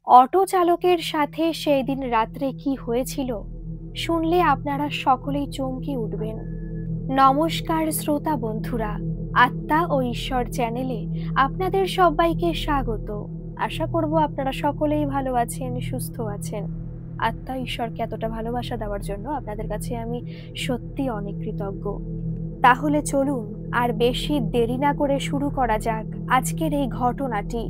Auto চালকের সাথে সেই দিন রাত্রে কি হয়েছিল শুনলে আপনারা সকলেই চমকে উঠবেন। নমস্কার শ্রোতা বন্ধুরা, আত্মা ও ঈশ্বর চ্যানেলে আপনাদের সবাইকে স্বাগত। আশা করব আপনারা সকলেই ভালো আছেন, সুস্থ আছেন। আত্মা ঈশ্বরকে এতটা ভালোবাসা দেওয়ার জন্য আপনাদের কাছে আমি সত্যি অনেক কৃতজ্ঞ। তাহলে চলুন আর বেশি দেরি না করে শুরু করা যাক আজকের এই ঘটনাটি।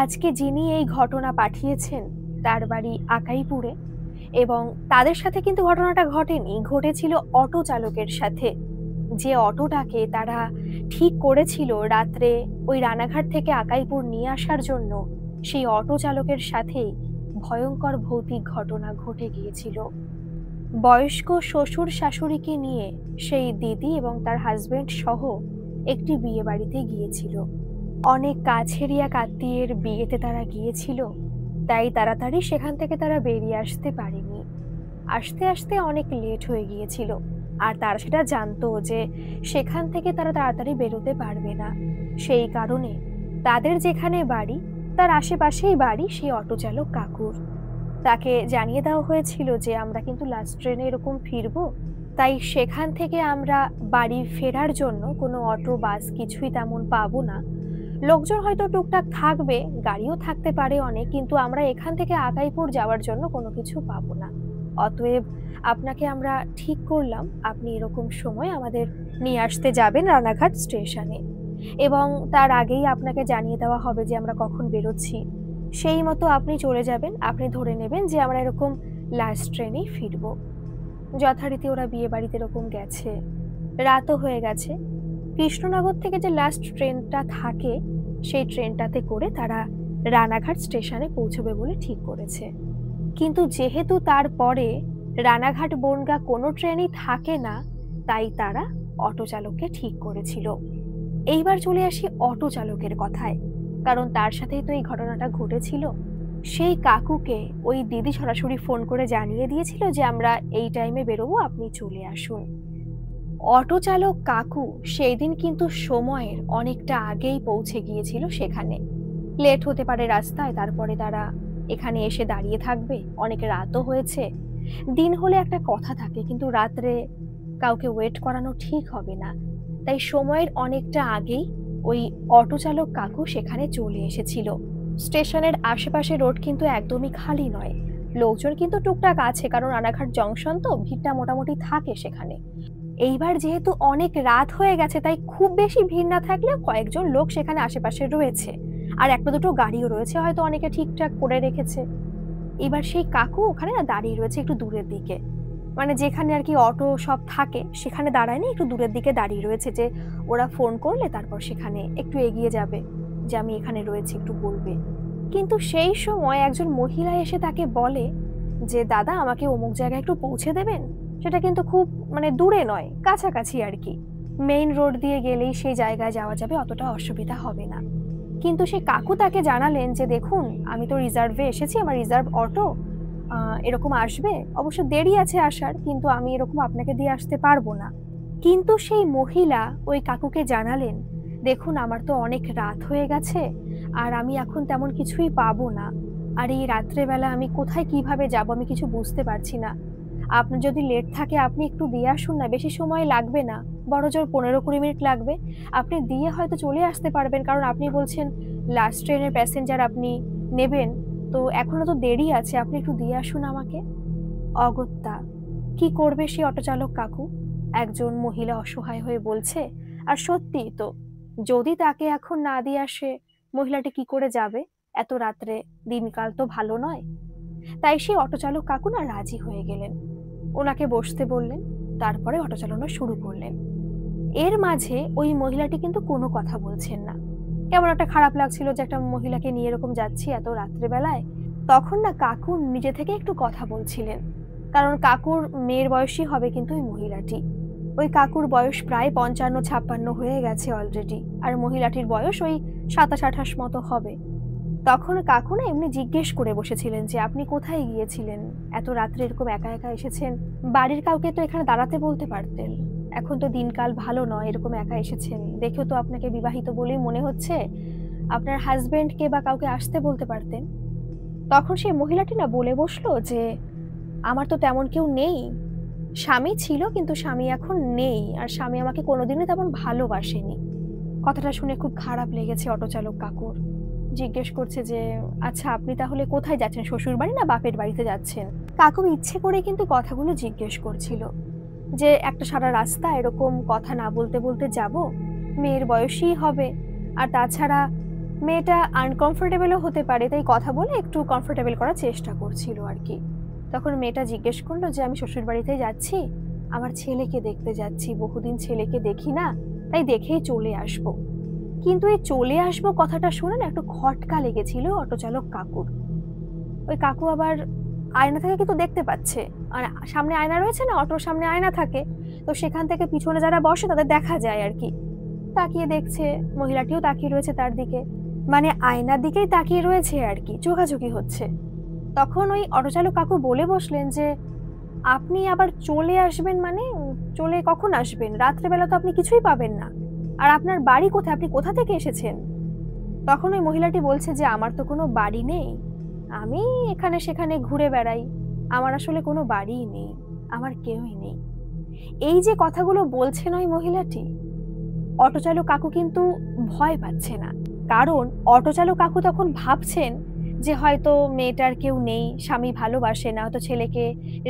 আজকে যিনি এই ঘটনা পাঠিয়েছেন তার বাড়ি আকাইপুরে, এবং তাদের সাথে কিন্তু ঘটনাটা ঘটেনি, ঘটেছিল অটো চালকের সাথে। যে অটোটাকে তারা ঠিক করেছিল রাত্রে ওই রানাঘাট থেকে আকাইপুর নিয়ে আসার জন্য, সেই অটো চালকের সাথেই ভয়ঙ্কর ভৌতিক ঘটনা ঘটে গিয়েছিল। বয়স্ক শ্বশুর শাশুড়িকে নিয়ে সেই দিদি এবং তার হাজবেন্ড সহ একটি বিয়ে বাড়িতে গিয়েছিল। অনেক কাছের এক আত্মীয়ের বিয়েতে তারা গিয়েছিল, তাই তাড়াতাড়ি সেখান থেকে তারা বেরিয়ে আসতে পারেনি। আসতে আসতে অনেক লেট হয়ে গিয়েছিল, আর তারা সেটা জানতো যে সেখান থেকে তারা তাড়াতাড়ি বেরোতে পারবে না। সেই কারণে তাদের যেখানে বাড়ি তার আশেপাশেই বাড়ি সেই অটো চালক কাকুর। তাকে জানিয়ে দেওয়া হয়েছিল যে আমরা কিন্তু লাস্ট ট্রেনে এরকম ফিরবো, তাই সেখান থেকে আমরা বাড়ি ফেরার জন্য কোনো অটো বাস কিছুই তেমন পাবো না। লোকজন হয়তো টুকটাক থাকবে, গাড়িও থাকতে পারে অনেক, কিন্তু আমরা এখান থেকে আকাইপুর যাওয়ার জন্য কোনো কিছু পাবো না। অতএব আপনাকে আমরা ঠিক করলাম আপনি এরকম সময় আমাদের নিয়ে আসতে যাবেন রানাঘাট স্টেশনে, এবং তার আগেই আপনাকে জানিয়ে দেওয়া হবে যে আমরা কখন বেরোচ্ছি। সেই মতো আপনি চলে যাবেন, আপনি ধরে নেবেন যে আমরা এরকম লাস্ট ট্রেনেই ফিরবো। যথারীতি ওরা বিয়ে বাড়িতে এরকম গেছে, রাতও হয়ে গেছে। কৃষ্ণনগর থেকে যে লাস্ট ট্রেনটা থাকে সেই ট্রেনটাতে করে তারা রানাঘাট স্টেশনে পৌঁছবে বলে ঠিক করেছে। কিন্তু যেহেতু তারপরে রানাঘাট বনগাঁ কোনো ট্রেনই থাকে না, তাই তারা অটো চালককে ঠিক করেছিল। এইবার চলে আসি অটো চালকের কথায়, কারণ তার সাথেই তো এই ঘটনাটা ঘটেছিল। সেই কাকুকে ওই দিদি সরাসরি ফোন করে জানিয়ে দিয়েছিল যে আমরা এই টাইমে বেরোবো, আপনি চলে আসুন। অটো চালক কাকু সেই দিন কিন্তু সময়ের অনেকটা আগেই পৌঁছে গিয়েছিল সেখানে। লেট হতে পারে রাস্তায়, তারপরে তারা এখানে এসে দাঁড়িয়ে থাকবে, অনেক রাতও হয়েছে। দিন হলে একটা কথা থাকে, কিন্তু রাত্রে কাউকে ওয়েট করানো ঠিক হবে না, তাই সময়ের অনেকটা আগেই ওই অটো চালক কাকু সেখানে চলে এসেছিল। স্টেশনের আশেপাশে রোড কিন্তু একদমই খালি নয়, লোকজন কিন্তু টুকটাক আছে, কারণ রানাঘাট জংশন তো ভিড়টা মোটামুটি থাকে সেখানে। এইবার যেহেতু অনেক রাত হয়ে গেছে, তাই খুব বেশি ভিড় না থাকলেও কয়েকজন লোক সেখানে আশেপাশে রয়েছে, আর একটা দুটো গাড়িও রয়েছে, হয়তো অনেকে ঠিকঠাক করে রেখেছে। এবার সেই কাকু ওখানে না দাঁড়িয়ে রয়েছে একটু দূরের দিকে, মানে যেখানে আর কি অটো সব থাকে সেখানে দাঁড়ায়নি, একটু দূরের দিকে দাঁড়িয়ে রয়েছে, যে ওরা ফোন করলে তারপর সেখানে একটু এগিয়ে যাবে, যে আমি এখানে রয়েছি একটু বলবে। কিন্তু সেই সময় একজন মহিলা এসে তাকে বলে যে দাদা, আমাকে অমুক জায়গায় একটু পৌঁছে দেবেন। সেটা কিন্তু খুব মানে দূরে নয়, কাছাকাছি আর কি, মেইন রোড দিয়ে গেলেই সেই জায়গায় যাওয়া যাবে, অতটা অসুবিধা হবে না। কিন্তু সে কাকু তাকে জানালেন যে দেখুন, আমি তো রিজার্ভে এসেছি, আমার রিজার্ভ অটো এরকম আসবে, অবশ্য দেরি আছে আসার, কিন্তু আমি এরকম আপনাকে দিয়ে আসতে পারবো না। কিন্তু সেই মহিলা ওই কাকুকে জানালেন, দেখুন আমার তো অনেক রাত হয়ে গেছে, আর আমি এখন তেমন কিছুই পাবো না, আর এই রাত্রেবেলা আমি কোথায় কিভাবে যাব আমি কিছু বুঝতে পারছি না। আপনার যদি লেট থাকে আপনি একটু দিয়ে আসুন না, বেশি সময় লাগবে না, বড়জোর 15-20 মিনিট লাগবে। আপনি দিয়ে হয়তো চলে আসতে পারবেন, কারণ আপনি বলছেন লাস্ট ট্রেনের প্যাসেঞ্জার আপনি নেবেন, তো এখনো তো দেরি আছে, আপনি একটু দিয়ে আসুন আমাকে। অগত্যা কি করবে সেই অটো চালক কাকু, একজন মহিলা অসহায় হয়ে বলছে। আর সত্যিই তো, যদি তাকে এখন না দিয়ে আসে মহিলাটি কি করে যাবে এত রাত্রে, দিনকাল তো ভালো নয়। তাই সেই অটো চালক কাকু না রাজি হয়ে গেলেন, ওনাকে বসতে বললেন, তারপরে অটো চালানো শুরু করলেন। এর মাঝে ওই মহিলাটি কিন্তু কোনো কথা বলছেন না, কেমন একটা খারাপ লাগছিল যে একটা মহিলাকে নিয়ে এরকম যাচ্ছি এত রাত্রেবেলায়। তখন না কাকু নিজে থেকে একটু কথা বলছিলেন, কারণ কাকুর মেয়ের বয়সী হবে কিন্তু ওই মহিলাটি। ওই কাকুর বয়স প্রায় 55-56 হয়ে গেছে অলরেডি, আর মহিলাটির বয়স ওই 27-28 মতো হবে। তখন কাকু না এমনি জিজ্ঞেস করে বসেছিলেন যে আপনি কোথায় গিয়েছিলেন, এত রাত্রে এরকম একা একা এসেছেন, বাড়ির কাউকে তো এখানে দাঁড়াতে বলতে পারতেন, এখন তো দিনকাল ভালো নয়, এরকম একা এসেছেন, দেখেও তো আপনাকে বিবাহিত বলেই মনে হচ্ছে, আপনার হাজবেন্ডকে বা কাউকে আসতে বলতে পারতেন। তখন সেই মহিলাটি না বলে বসলো যে আমার তো তেমন কেউ নেই, স্বামী ছিল কিন্তু স্বামী এখন নেই, আর স্বামী আমাকে কোনোদিনই তেমন ভালোবাসেনি। কথাটা শুনে খুব খারাপ লেগেছে অটো চালক কাকুর। জিজ্ঞেস করছে যে আচ্ছা আপনি তাহলে কোথায় যাচ্ছেন, শ্বশুর বাড়ি না বাপের বাড়িতে যাচ্ছেন? কাকু ইচ্ছে করে কিন্তু কথাগুলো জিজ্ঞেস করছিল যে একটা সারা রাস্তা এরকম কথা না বলতে বলতে যাব, মেয়ের বয়সই হবে, আর তাছাড়া মেয়েটা আনকমফোর্টেবলও হতে পারে, তাই কথা বলে একটু কমফোর্টেবল করার চেষ্টা করছিল আর কি। তখন মেয়েটা জিজ্ঞেস করলো যে আমি শ্বশুর বাড়িতে যাচ্ছি, আমার ছেলেকে দেখতে যাচ্ছি, বহুদিন ছেলেকে দেখি না, তাই দেখেই চলে আসব। কিন্তু এই চলে আসবো কথাটা শুনে না একটু খটকা লেগেছিল অটো চালক কাকুর। ওই কাকু আবার আয়না থেকে কিন্তু দেখতে পাচ্ছে, আর সামনে আয়না রয়েছে না, অটোর সামনে আয়না থাকে, তো সেখান থেকে পিছনে যারা বসে তাদের দেখা যায় আর কি। তাকিয়ে দেখছে, মহিলাটিও তাকিয়ে রয়েছে তার দিকে, মানে আয়নার দিকেই তাকিয়ে রয়েছে আর কি, চোখাচোখি হচ্ছে। তখন ওই অটো চালক কাকু বলে বসলেন যে আপনি আবার চলে আসবেন মানে চলে কখন আসবেন? রাত্রেবেলা তো আপনি কিছুই পাবেন না, আর আপনার বাড়ি কোথায়, আপনি কোথা থেকে এসেছেন? তখন ওই মহিলাটি বলছে যে আমার তো কোনো বাড়ি নেই, আমি এখানে সেখানে ঘুরে বেড়াই, আমার আসলে কোনো বাড়িই নেই, আমার কেউই নেই। এই যে কথাগুলো বলছেন ওই মহিলাটি, অটো চালক কাকু কিন্তু ভয় পাচ্ছে না, কারণ অটো চালক কাকু তখন ভাবছেন যে হয়তো মেয়েটার কেউ নেই, স্বামী ভালোবাসে না, হয়তো ছেলেকে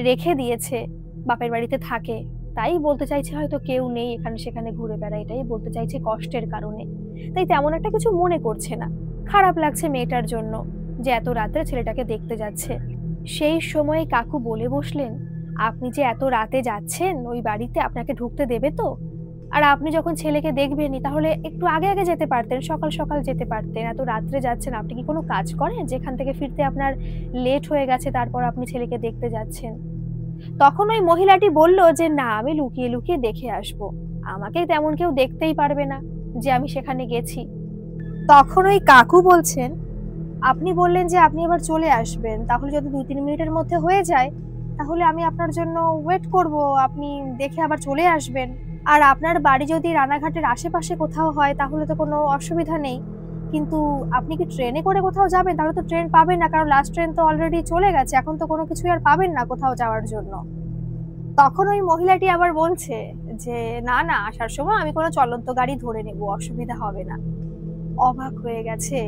রেখে দিয়েছে, বাপের বাড়িতে থাকে, তাই বলতে চাইছে হয়তো কেউ নেই, এখানে সেখানে ঘুরে বেড়ায়, এটাই বলতে চাইছে কষ্টের কারণে। তাই তেমন একটা কিছু মনে করছে না, খারাপ লাগছে মেয়েটার জন্য যে এত রাতে ছেলেটাকে দেখতে যাচ্ছে। সেই সময় কাকু বলে বসলেন আপনি যে এত রাতে যাচ্ছেন ওই বাড়িতে, আপনাকে ঢুকতে দেবে তো? আর আপনি যখন ছেলেকে দেখবেনই তাহলে একটু আগে আগে যেতে পারতেন, সকাল সকাল যেতে পারতেন, এত রাত্রে যাচ্ছেন, আপনি কি কোনো কাজ করেন যেখান থেকে ফিরতে আপনার লেট হয়ে গেছে, তারপর আপনি ছেলেকে দেখতে যাচ্ছেন? তখন ওই মহিলাটি বলল যে না, আমি লুকিয়ে লুকিয়ে দেখে আসবো, আমাকে তেমন কেউ দেখতেই পারবে না যে আমি সেখানে গেছি। তখন ওই কাকু বলছেন আপনি বললেন যে আপনি এবার চলে আসবেন, তাহলে যদি 2-3 মিনিটের মধ্যে হয়ে যায় তাহলে আমি আপনার জন্য ওয়েট করব, আপনি দেখে আবার চলে আসবেন। আর আপনার বাড়ি যদি রানাঘাটের আশেপাশে কোথাও হয় তাহলে তো কোনো অসুবিধা নেই, কিন্তু আপনি কি ট্রেনে করে কোথাও যাবেন? তাহলে তো ট্রেন পাবেন না, কারণ লাস্ট ট্রেন তো অলরেডি চলে গেছে, এখন তো কোনো কিছুই আর পাবেন না কোথাও যাওয়ার জন্য। তখন ওই মহিলাটি আবার বলছে যে না না, আসার সময় আমি কোনো চলন্ত গাড়ি ধরে নেব, অসুবিধা হবে না। অবাক হয়ে গেছে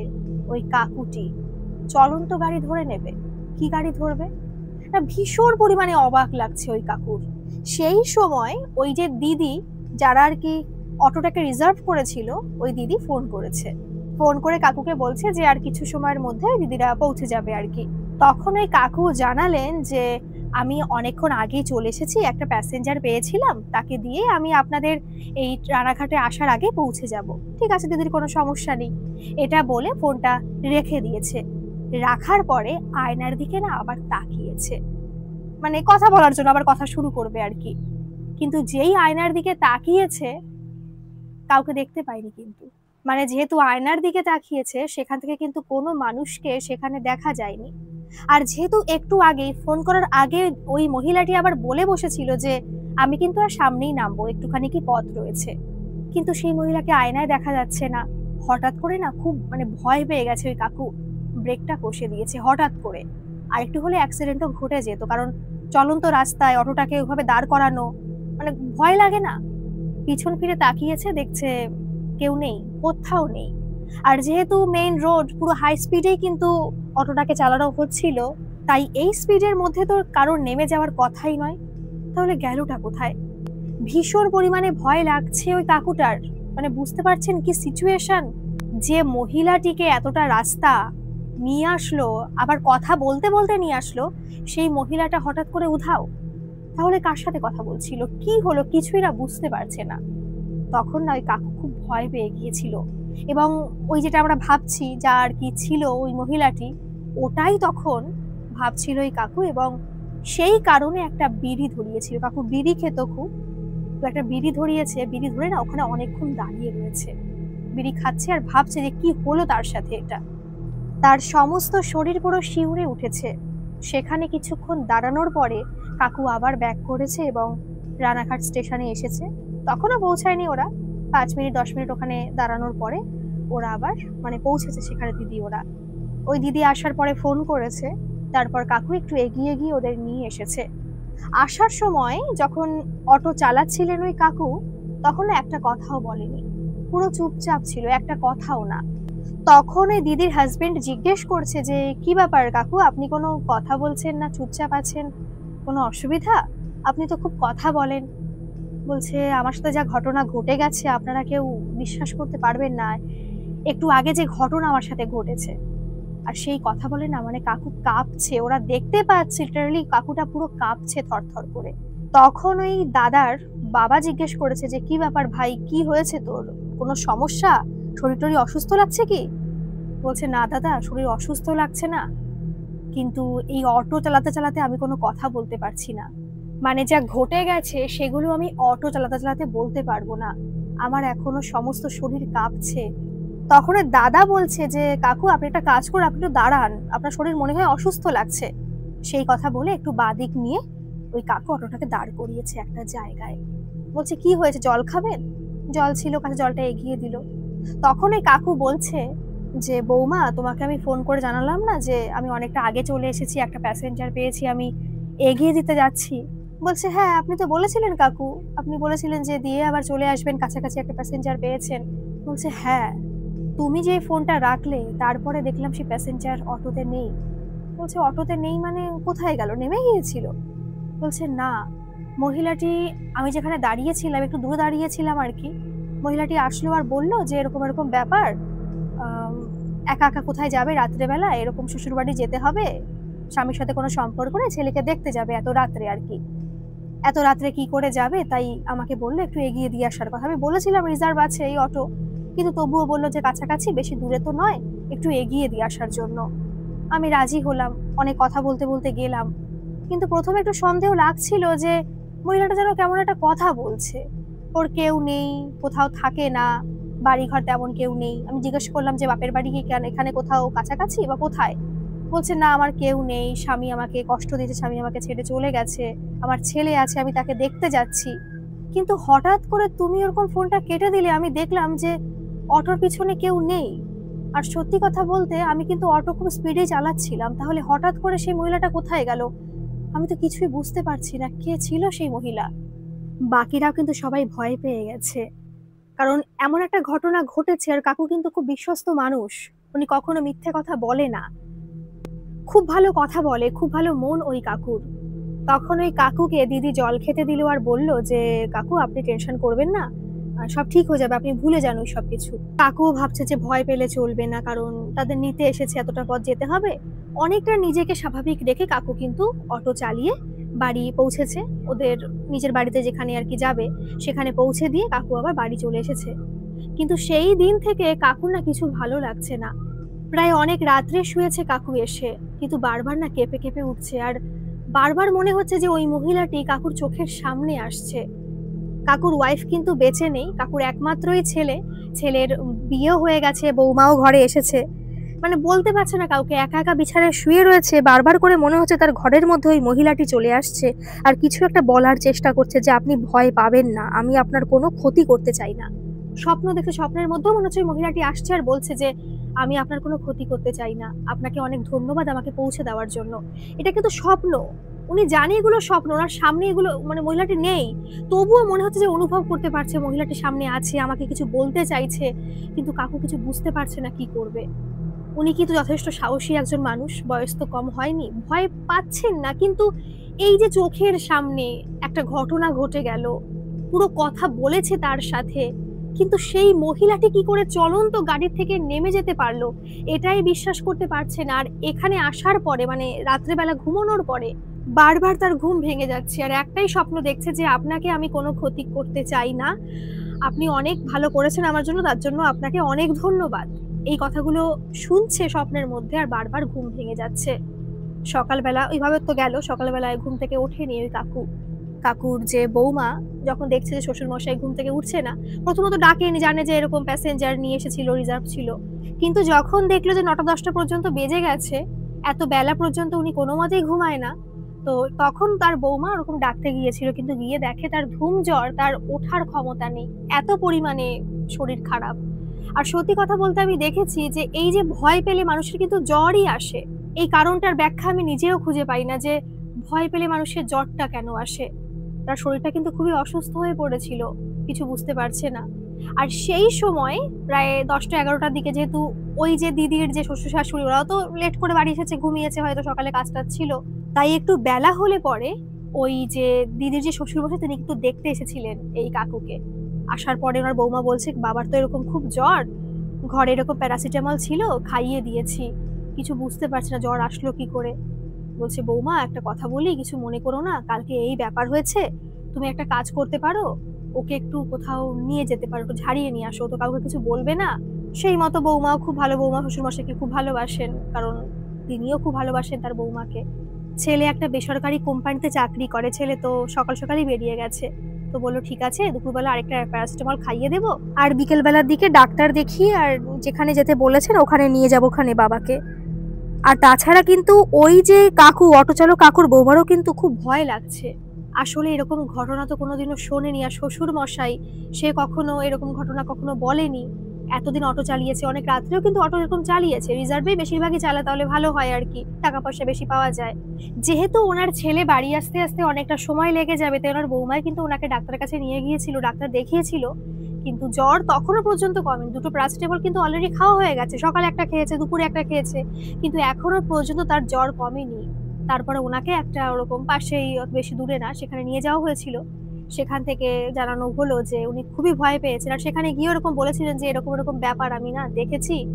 ওই কাকুটি, চলন্ত গাড়ি ধরে নেবে? কি গাড়ি ধরবে? না, ভীষণ পরিমাণে অবাক লাগছে ওই কাকুর। সেই সময় ওই যে দিদি যারা আর কি অটোটাকে রিজার্ভ করেছিল, ওই দিদি ফোন করেছে, ফোন করে কাকুকে বলছে যে আর কিছু সময়ের মধ্যে দিদিরা পৌঁছে যাবে আর কি। তখন ওই কাকু জানালেন যে আমি অনেকক্ষণ আগেই চলে এসেছি, একটা প্যাসেঞ্জার পেয়েছিলাম, তাকে দিয়ে আমি আপনাদের এই রানাঘাটে আসার আগে পৌঁছে যাব। ঠিক আছে দিদির, কোনো সমস্যা নেই, এটা বলে ফোনটা রেখে দিয়েছে। রাখার পরে আয়নার দিকে না আবার তাকিয়েছে, মানে কথা বলার জন্য আবার কথা শুরু করবে আর কি। কিন্তু যেই আয়নার দিকে তাকিয়েছে কাউকে দেখতে পাইনি কিন্তু, মানে যেহেতু আয়নার দিকে তাকিয়েছে সেখান থেকে কিন্তু কোনো মানুষকে সেখানে দেখা যায়নি। আর যেহেতু একটু আগেই ফোন করার আগে ওই মহিলাটি আবার বলে বসেছিল যে আমি কিন্তু আর সামনেই নামবো, একটুখানি কি পথ রয়েছে, কিন্তু সেই মহিলাকে আয়নায় দেখা যাচ্ছে না। হঠাৎ করে না খুব মানে ভয় পেয়ে গেছে ওই কাকু, ব্রেকটা কষে দিয়েছে হঠাৎ করে। আর একটু হলে অ্যাক্সিডেন্টও ঘটে যেত, কারণ চলন্ত রাস্তায় অটোটাকে ওইভাবে দাঁড় করানো, মানে ভয় লাগে না। পিছন ফিরে তাকিয়েছে, দেখছে কেউ নেই, কোথাও নেই। আর যেহেতু মেইন রোড, পুরো হাই স্পিডেই কিন্তু অটোটাকে চালানো হচ্ছিল, তাই এই স্পিডের মধ্যে তো কারোর নেমে যাওয়ার কথাই নয়। তাহলে গেলটা কোথায়? ভীষণ পরিমাণে ভয় লাগছে ওই কাকুটার, মানে বুঝতে পারছেন কি সিচুয়েশন, যে মহিলাটিকে এতটা রাস্তা নিয়ে আসলো, আবার কথা বলতে বলতে নিয়ে আসলো, সেই মহিলাটা হঠাৎ করে উধাও। তাহলে কার সাথে কথা বলছিল, কি হলো, কিছুই না বুঝতে পারছে না। তখন না ওই কাকু খুব ভয় পেয়ে গিয়েছিল, এবং ওই যেটা আমরা ভাবছি যা আর কি ছিল ওই মহিলাটি, ওটাই তখন ভাবছিল ওই কাকু, এবং সেই কারণে একটা বিড়ি ধরিয়েছিল। কাকু বিড়ি খেত খুব, তো একটা বিড়ি ধরিয়েছে, বিড়ি ধরে না ওখানে অনেকক্ষণ দাঁড়িয়ে রয়েছে, বিড়ি খাচ্ছে আর ভাবছে যে কি হলো তার সাথে এটা। তার সমস্ত শরীর পুরো শিউরে উঠেছে। সেখানে কিছুক্ষণ দাঁড়ানোর পরে কাকু আবার ব্যাক করেছে এবং রানাঘাট স্টেশনে এসেছে। তখনও পৌঁছায়নি ওরা, 5 মিনিট 10 মিনিট ওখানে দাঁড়ানোর পরে ওরা আবার মানে পৌঁছেছে সেখানে দিদি ওরা। ওই দিদি আসার পরে ফোন করেছে, তারপর কাকু একটু এগিয়ে গিয়ে ওদের নিয়ে এসেছে। আসার সময় যখন অটো চালাচ্ছিলেন ওই কাকু, তখন একটা কথাও বলেনি, পুরো চুপচাপ ছিল, একটা কথাও না। তখন ওই দিদির হাজবেন্ড জিজ্ঞেস করছে যে কি ব্যাপার কাকু, আপনি কোনো কথা বলছেন না, চুপচাপ আছেন, কোনো অসুবিধা? আপনি তো খুব কথা বলেন। বলছে আমার সাথে যা ঘটনা ঘটে গেছে আপনারা কেউ বিশ্বাস করতে পারবেন না, একটু আগে যে ঘটনা আমার সাথে ঘটেছে। আর সেই কথা বলে না, মানে কাকু কাঁপছে, ওরা দেখতে পাচ্ছে লিটারালি কাকুটা পুরো কাঁপছে থরথর করে। তখন ওই দাদার বাবা জিজ্ঞেস করেছে যে কি ব্যাপার ভাই, কি হয়েছে তোর, কোনো সমস্যা, শরীর টরীর অসুস্থ লাগছে কি? বলছে না দাদা, শরীর অসুস্থ লাগছে না, কিন্তু এই অটো চালাতে চালাতে আমি কোনো কথা বলতে পারছি না, মানে যা ঘটে গেছে সেগুলো আমি অটো চালাতে চালাতে বলতে পারবো না, আমার এখনো সমস্ত শরীর কাঁপছে। তখন দাদা বলছে যে কাকু আপনি একটা কাজ করে আপনি একটু দাঁড়ান, আপনার শরীর মনে হয় অসুস্থ লাগছে। সেই কথা বলে একটু বাদিক নিয়ে ওই কাকু অটোটাকে দাঁড় করিয়েছে একটা জায়গায়। বলছে কি হয়েছে, জল খাবেন? জল ছিল কাছে, জলটা এগিয়ে দিল। তখন ওই কাকু বলছে যে বৌমা, তোমাকে আমি ফোন করে জানালাম না যে আমি অনেকটা আগে চলে এসেছি, একটা প্যাসেঞ্জার পেয়েছি, আমি এগিয়ে দিতে যাচ্ছি। বলছে হ্যাঁ আপনি তো বলেছিলেন কাকু, আপনি বলেছিলেন যে দিয়ে আবার চলে আসবেন, কাছাকাছি একটা প্যাসেঞ্জার পেয়েছেন। বলছে হ্যাঁ, তুমি যে ফোনটা রাখলে তারপরে দেখলাম সেই প্যাসেঞ্জার অটোতে নেই। বলছে অটোতে নেই মানে কোথায় গেল, নেমে গিয়েছিল? বলছে না, মহিলাটি, আমি যেখানে দাঁড়িয়েছিলাম একটু দূরে দাঁড়িয়েছিলাম আর কি, মহিলাটি আসলো আর বললো যে এরকম এরকম ব্যাপার, একা একা কোথায় যাবে রাত্রেবেলা, এরকম শ্বশুর বাড়ি যেতে হবে, স্বামীর সাথে কোনো সম্পর্ক নেই, ছেলেকে দেখতে যাবে এত রাত্রে আর কি, এত রাত্রে কি করে যাবে, তাই আমাকে বললো একটু এগিয়ে দিয়ে আসার কথা। আমি বলেছিলাম রিজার্ভ আছে এই অটো, কিন্তু তবুও বললো যে কাছাকাছি, বেশি দূরে তো নয়, একটু এগিয়ে দিয়ে আসার জন্য। আমি রাজি হলাম, অনেক কথা বলতে বলতে গেলাম, কিন্তু প্রথমে একটু সন্দেহ লাগছিল যে মহিলাটা যেন কেমন একটা কথা বলছে, ওর কেউ নেই, কোথাও থাকে না, বাড়ি ঘর তেমন কেউ নেই। আমি জিজ্ঞেস করলাম যে বাপের বাড়ি কি এখানে কোথাও কাছাকাছি বা কোথায়? বলছে না আমার কেউ নেই, স্বামী আমাকে কষ্ট দিয়েছে, স্বামী আমাকে ছেড়ে চলে গেছে, আমার ছেলে আছে, আমি তাকে দেখতে যাচ্ছি। কিন্তু হঠাৎ করে তুমি ওরকম ফোনটা কেটে দিলে, আমি দেখলাম যে অটোর পিছনে কেউ নেই। আর সত্যি কথা বলতে আমি কিন্তু অটো খুব স্পিডে চালাচ্ছিলাম, তাহলে হঠাৎ করে সেই মহিলাটা কোথায় গেল? আমি তো কিছুই বুঝতে পারছি না কে ছিল সেই মহিলা। বাকিরাও কিন্তু সবাই ভয় পেয়ে গেছে, কারণ এমন একটা ঘটনা ঘটেছে, আর কাকু কিন্তু খুব বিশ্বস্ত মানুষ, উনি কখনো মিথ্যে কথা বলে না, খুব ভালো কথা বলে, খুব ভালো মন ওই কাকুর। তখন ওই কাকুকে দিদি জল খেতে দিল আর বলল যে কাকু আপনি টেনশন করবেন না, সব ঠিক হয়ে যাবে, আপনি ভুলে যান ওই সবকিছু। কাকুও ভাবছে যে ভয় পেলে চলবে না, কারণ তাদের নিতে এসেছে, এতটা পথ যেতে হবে। অনেকটা নিজেকে স্বাভাবিক রেখে কাকু কিন্তু অটো চালিয়ে বাড়ি পৌঁছেছে, ওদের নিজের বাড়িতে যেখানে আর কি যাবে সেখানে পৌঁছে দিয়ে কাকু আবার বাড়ি চলে এসেছে। কিন্তু সেই দিন থেকে কাকুর না কিছু ভালো লাগছে না, প্রায় অনেক রাত্রে শুয়েছে কাকু এসে, কিন্তু বারবার না কেঁপে কেঁপে উঠছে, আর বারবার মনে হচ্ছে যে ওই মহিলাটি কাকুর চোখের সামনে আসছে। কাকুর ওয়াইফ কিন্তু বেঁচে নেই, কাকুর একমাত্রই ছেলে, ছেলের বিয়ে হয়ে গেছে, বৌমাও ঘরে এসেছে, মানে বলতে পারছে না কাউকে, একা একা বিছানায় শুয়ে রয়েছে, বারবার করে মনে হচ্ছে তার ঘরের মধ্যে ওই মহিলাটি চলে আসছে আর কিছু একটা বলার চেষ্টা করছে যে আপনি ভয় পাবেন না, আমি আপনার কোনো ক্ষতি করতে চাই না। স্বপ্ন দেখে, স্বপ্নের মধ্যেও মনে হচ্ছে ওই মহিলাটি আসছে আর বলছে যে আমি আপনার কোনো ক্ষতি করতে চাই না, আপনাকে অনেক ধন্যবাদ আমাকে পৌঁছে দেওয়ার জন্য। এটা কিন্তু স্বপ্ন, উনি জানে এগুলো স্বপ্ন, ওনার সামনে এগুলো, মানে মহিলাটি নেই, তবুও মনে হচ্ছে যে অনুভব করতে পারছে মহিলাটি সামনে আছে, আমাকে কিছু বলতে চাইছে, কিন্তু কাকু কিছু বুঝতে পারছে না কি করবে। উনি কিন্তু যথেষ্ট সাহসী একজন মানুষ, বয়স তো কম হয়নি, ভয় পাচ্ছেন না, কিন্তু এই যে চোখের সামনে একটা ঘটনা ঘটে গেল, পুরো কথা বলেছে তার সাথে, কিন্তু সেই মহিলাটি কি করে চলন্ত গাড়ির থেকে নেমে যেতে পারলো, এটাই বিশ্বাস করতে পারছে না। আর এখানে আসার পরে, মানে রাত্রেবেলা ঘুমানোর পরে বারবার তার ঘুম ভেঙে যাচ্ছে, আর একটাই স্বপ্ন দেখছে যে আপনাকে আমি কোনো ক্ষতি করতে চাই না, আপনি অনেক ভালো করেছেন আমার জন্য, তার জন্য আপনাকে অনেক ধন্যবাদ। এই কথাগুলো শুনছে স্বপ্নের মধ্যে, আর বারবার ঘুম ভেঙে যাচ্ছে। সকালবেলা ওইভাবে তো গেল, সকালবেলায় ঘুম থেকে ওঠেনি ওই কাকু। কাকুর যে বৌমা যখন দেখছে যে শ্বশুর মশাই ঘুম থেকে উঠছে না, প্রথমত ডাকেনি, জানে যে এরকম প্যাসেঞ্জার নিয়ে এসেছিল, রিজার্ভ ছিল, কিন্তু যখন দেখলো যে 9টা-10টা পর্যন্ত বেজে গেছে, এত বেলা পর্যন্ত উনি কোনো মতেই ঘুমায় না, তো তখন তার বৌমা ওরকম ডাকতে গিয়েছিল, কিন্তু গিয়ে দেখে তার ঘুম জ্বর, তার ওঠার ক্ষমতা নেই, এত পরিমাণে শরীর খারাপ। আর সত্যি কথা বলতে আমি দেখেছি যে এই যে ভয় পেলে মানুষের কিন্তু জ্বরই আসে। এই কারণটার ব্যাখ্যা আমি নিজেও খুঁজে পাই না যে ভয় পেলে মানুষের জ্বরটা কেন আসে। তার শরীরটা কিন্তু খুবই অসুস্থ হয়ে পড়েছিল, কিছু বুঝতে পারছে না। আর সেই সময় প্রায় ১০টা-১১টার দিকে, যেহেতু ওই যে দিদির যে শ্বশুর-শাশুড়ি ওরাও তো লেট করে বাড়ি এসেছে, ঘুমিয়েছে হয়তো, সকালে কাজ-টাজ ছিল। তাই একটু বেলা হলে পরে ওই যে দিদির যে শ্বশুরমশাই তিনি কিন্তু দেখতে এসেছিলেন এই কাকুকে। আসার পরে ওনার বৌমা বলছে, "বাবার তো এরকম খুব জ্বর, ঘরে এরকম প্যারাসিটামল ছিল, খাইয়ে দিয়েছি। কিছু বুঝতে পারছি না জ্বর আসলো কি করে?" বলছে, "বৌমা একটা কথা বলি, কিছু মনে করো না। কালকে এই ব্যাপার হয়েছে, তুমি একটা কাজ করতে পারো, ওকে একটু কোথাও নিয়ে যেতে পারো, একটু ঝাড়িয়ে নিয়ে আসো, ও তো কাউকে কিছু বলবে না।" সেই মতো বৌমাও খুব ভালো, বৌমা শ্বশুরমশাইকে খুব ভালোবাসেন, কারণ তিনিও খুব ভালোবাসেন তার বৌমাকে। ছেলে একটা বেসরকারি কোম্পানিতে চাকরি করে, ছেলে তো সকাল সকালই বেরিয়ে গেছে। তো বলল, ঠিক আছে, দুপুরবেলা আরেকটা প্যারাসিটামল খাইয়ে দেবো, আর বিকেল বেলার দিকে ডাক্তার দেখিয়ে আর যেখানে যেতে বলেছেন ওখানে নিয়ে যাবো ওখানে বাবাকে। আর তাছাড়া কিন্তু ওই যে কাকু, অটো চালক কাকুর বৌমারও কিন্তু খুব ভয় লাগছে। আসলে এরকম ঘটনা তো কোনোদিনও শোনেনি, আর শ্বশুর মশাই সে কখনো এরকম ঘটনা কখনো বলেনি। এতদিন অটো চালিয়েছে, অনেক রাত্রেও কিন্তু অটো এরকম চালিয়েছে, রিজার্ভেই বেশিরভাগই চালায়, তাহলে ভালো হয় আর কি, টাকা পয়সা বেশি পাওয়া যায়। যেহেতু ওনার ছেলে বাড়ি আসতে আসতে অনেকটা সময় লেগে যাবে, তাই ওনার বৌমাই কিন্তু ওনাকে ডাক্তারের কাছে নিয়ে গিয়েছিল, ডাক্তার দেখিয়েছিল, কিন্তু জ্বর তখনো পর্যন্ত কমেনি। দুটো প্যারাসিটামল কিন্তু অলরেডি খাওয়া হয়ে গেছে, সকালে একটা খেয়েছে, দুপুরে একটা খেয়েছে, কিন্তু এখনো পর্যন্ত তার জ্বর কমেনি। তারপরে ওনাকে একটা ওরকম পাশেই, অত বেশি দূরে না, সেখানে নিয়ে যাওয়া হয়েছিল। সেখান থেকে জানানো হলো যে উনি খুবই ভয় পেয়েছেন, আর সেখানে গিয়ে ওরকম বলেছিলেন যে এরকম এরকম ব্যাপার আমি না দেখেছি।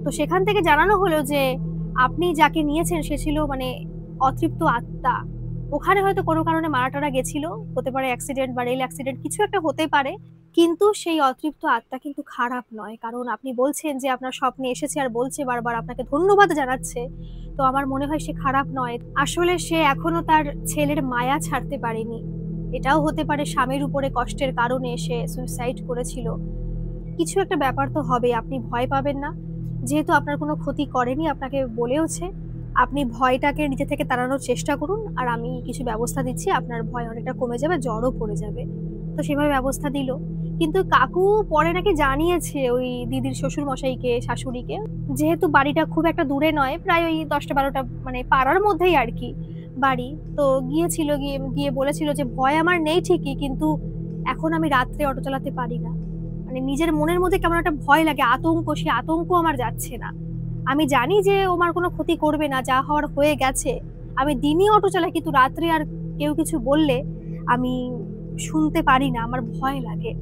তো সেখান থেকে জানানো হলো যে আপনি যাকে নিয়েছেন সে ছিল মানে অতৃপ্ত আত্মা। ওখানে হয়তো কোনো কারণে মারা টারা গেছিল, হতে পারে অ্যাক্সিডেন্ট বা রেল অ্যাক্সিডেন্ট, কিছু একটা হতে পারে। কিন্তু সেই অতৃপ্ত আত্মা কিন্তু খারাপ নয়, কারণ আপনি বলছেন যে আপনার স্বপ্নে এসেছে আর বলছে বারবার, আপনাকে ধন্যবাদ জানাচ্ছে। তো আমার মনে হয় সে খারাপ নয়। আসলে সে এখনো তার ছেলের মায়া ছাড়তে পারেনি। এটাও হতে পারে স্বামীর উপরে কষ্টের কারণে সে সুইসাইড করেছিল। কিছু একটা ব্যাপার তো হবে, আপনি ভয় পাবেন না। যেহেতু আপনার কোনো ক্ষতি করেনি, আপনাকে বলেওছে, আপনি ভয়টাকে নিজে থেকে তাড়ানোর চেষ্টা করুন, আর আমি কিছু ব্যবস্থা দিচ্ছি, আপনার ভয় অনেকটা কমে যাবে, জ্বরও পড়ে যাবে। তো সেভাবে ব্যবস্থা দিল। কিন্তু কাকু পরে নাকি জানিয়েছে ওই দিদির শ্বশুর মশাইকে, শাশুড়িকে, যেহেতু বাড়িটা খুব একটা দূরে নয়, প্রায় ওই ১০টা-১২টা মানে পাড়ার মধ্যেই আর কি বাড়ি। তো গিয়েছিল, গিয়ে গিয়ে বলেছিল যে ভয় আমার নেই ঠিকই, কিন্তু এখন আমি রাত্রে অটো চালাতে পারি না। মানে নিজের মনের মধ্যে কেমন একটা ভয় লাগে, আতঙ্ক, সে আতঙ্ক আমার যাচ্ছে না। আমি জানি যে ও আমার কোনো ক্ষতি করবে না, যা হওয়ার হয়ে গেছে। আমি দিনই অটো চালাই, কিন্তু রাত্রে আর কেউ কিছু বললে আমি শুনতে পারি না, আমার ভয় লাগে।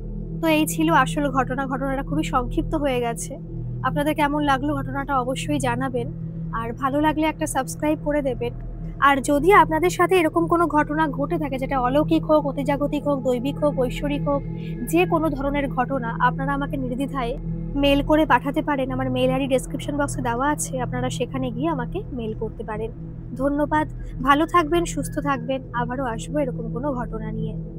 তো এই ছিল আসল ঘটনা। ঘটনাটা খুবই সংক্ষিপ্ত হয়ে গেছে। আপনাদের কেমন লাগলো ঘটনাটা অবশ্যই জানাবেন। আর ভালো লাগলে একটা সাবস্ক্রাইব করে দেবেন। আর যদি আপনাদের সাথে এরকম কোনো ঘটনা ঘটে থাকে, যেটা অলৌকিক হোক, অতিজাগতিক হোক, দৈবিক হোক, ঐশ্বরিক হোক, যে কোনো ধরনের ঘটনা, আপনারা আমাকে নির্দ্বিধায় মেইল করে পাঠাতে পারেন। আমার মেইল আইডি ডেসক্রিপশন বক্সে দেওয়া আছে, আপনারা সেখানে গিয়ে আমাকে মেইল করতে পারেন। ধন্যবাদ। ভালো থাকবেন, সুস্থ থাকবেন। আবারও আসবো এরকম কোনো ঘটনা নিয়ে।